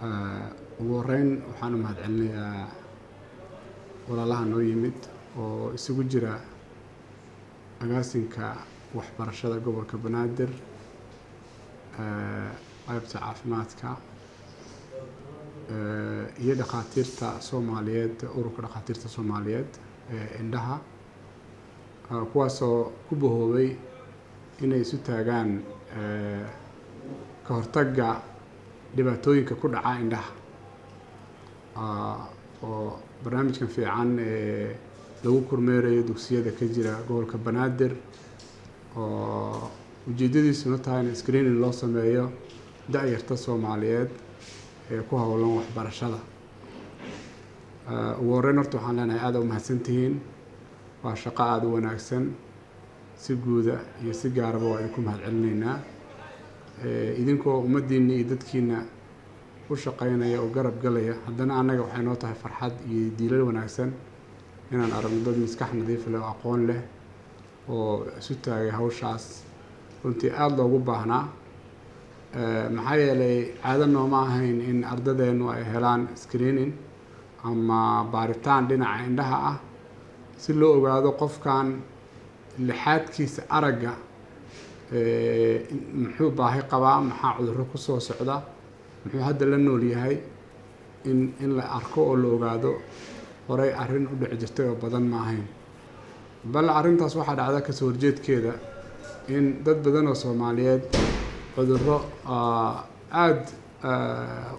ugu horeyn waxaan u mahadcelinayaa walaalaha noo yimid oo isugu jira agaasinka waxbarashada gobolka Banaadir, qaybta caafimaadka, iyo dhakhaatiirta Soomaaliyeed, ururka dhakhaatiirta Soomaaliyeed indhaha, kuwaasoo ku bohoobay inay isu taagaan ka hortagga dhibaatooyinka ku dhaca indhaha, oo barnaamijkan fiican lagu kormeerayo dugsiyada ka jira gobolka Banaadir, oo ujeedadiisuna tahay in screening loo sameeyo da'yarta Soomaaliyeed ee ku hawlan waxbarashada. ugu horeyn horta waxaan leenahay aad u mahadsantihiin, waa shaqo aad u wanaagsan, si guuda iyo si gaaraba waa idinku mahadcelinaynaa, idinkoo ummaddiina iyo dadkiina u shaqaynaya oo garab galaya. haddana annaga waxay noo tahay farxad iyo diilal wanaagsan inaan aragno dad maskax nadiif leh oo aqoon leh oo isu taagay hawshaas runtii aad loogu baahnaa. maxaa yeelay caado nooma ahayn in ardadeennu ay helaan screening ama baaritaan dhinaca indhaha ah si loo ogaado qofkan lixaadkiisa aragga muxuu baahi qabaa, maxaa cudurro ku soo socda, muxuu hadda la nool yahay, in la arko oo la ogaado horey arrin u dhici jirtay oo badan ma ahayn. bal arrintaas waxaa dhacda kasoo horjeedkeeda in dad badan oo Soomaaliyeed cudurro aad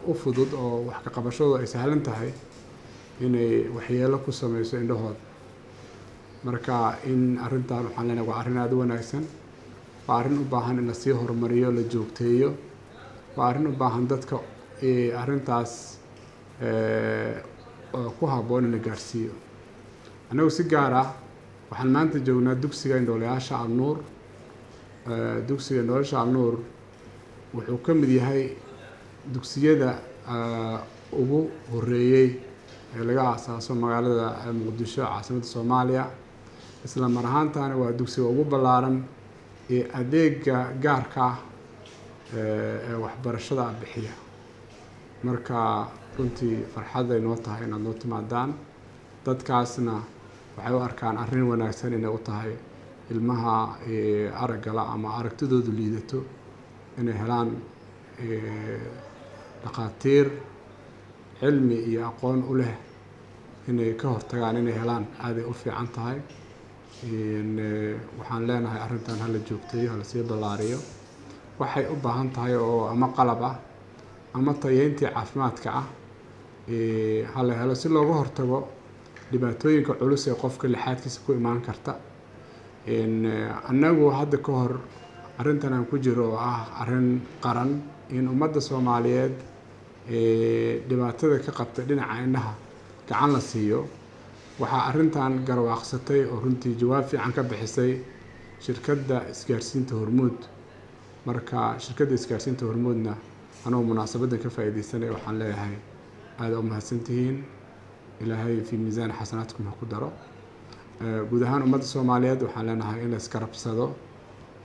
u fudud oo wax ka qabashadooda ay sahlan tahay inay waxyeelo ku sameyso indhahooda. marka in arrintan waxaan leenahay waa arrin aad u wanaagsan, waa arrin u baahan in la sii horumariyo, la joogteeyo, waa arrin u baahan dadka arrintaas ku habboon in la gaarsiiyo. annagu si gaar ah waxaan maanta joognaa dugsiga indhoolayaasha Al-Nuur. dugsiga indhoolayaasha Al-Nuur wuxuu ka mid yahay dugsiyada ugu horeeyay ee laga aasaaso magaalada Muqdisho, caasimadda Soomaaliya, isla mar ahaantaana waa dugsiga ugu ballaaran ee adeegga gaarka ah ee waxbarashada bixiya. marka runtii farxad ay noo tahay inaad noo timaadaan. dadkaasna waxay u arkaan arrin wanaagsan inay u tahay ilmaha araggala ama aragtidoodu liidato inay helaan dhakhaatiir cilmi iyo aqoon u leh inay ka hortagaan inay helaan aaday u fiican tahay. waxaan leenahay arrintan hala joogteeyo, hala sii ballaariyo. waxay u baahan tahay oo ama qalab ah ama tayeyntii caafimaadka ah hala helo si looga hortago dhibaatooyinka culus ee qofka lixaadkiisa ku imaan karta. annagu hadda ka hor arrintan aan ku jiro oo ah arrin qaran in ummadda Soomaaliyeed dhibaatada ka qabta dhinaca indhaha gacan la siiyo. waxaa arrintan garwaaqsatay oo runtii jawaab fiican ka bixisay shirkadda isgaarsiinta Hormuud. marka shirkadda isgaarsiinta Hormuudna anoo munaasabadan ka faa'iideysanay waxaan leeyahay aad u mahadsantihiin, ilaahay fi miisaan xasanaadkum ha ku daro. guud ahaan ummadda Soomaaliyeed waxaan leenahay in la iskarabsado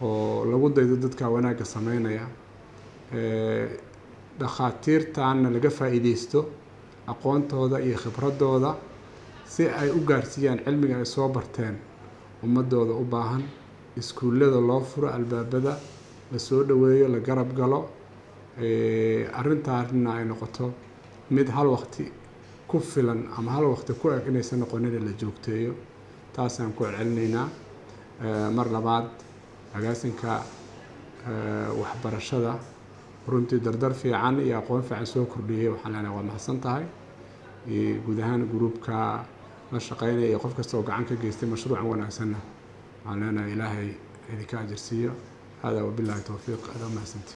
oo lagu daydo dadka wanaagga sameynaya, dhakhaatiirtaana laga faa'iideysto aqoontooda iyo khibradooda si ay u gaarsiiyaan cilmiga ay soo barteen ummadooda u baahan. iskuullada loo furo albaabada, la soo dhaweeyo, la garab galo, arrintaasna ay noqoto mid hal waqti ku filan ama hal waqti ku eg inaysan noqonin in la joogteeyo. taasaan ku celcelinaynaa. mar labaad agaasinka waxbarashada runtii dardar fiican iyo aqoon fiican soo kordhiyay, waxaan leenahay waa mahadsan tahay. guud ahaan gruubka la shaqeynaya iyo qof kasta oo gacan ka geystay mashruucan wanaagsanna waxaan leenahay ilaahay idinka ajirsiiyo. hada wabillahi tawfiiq. aad u mahadsantihiin.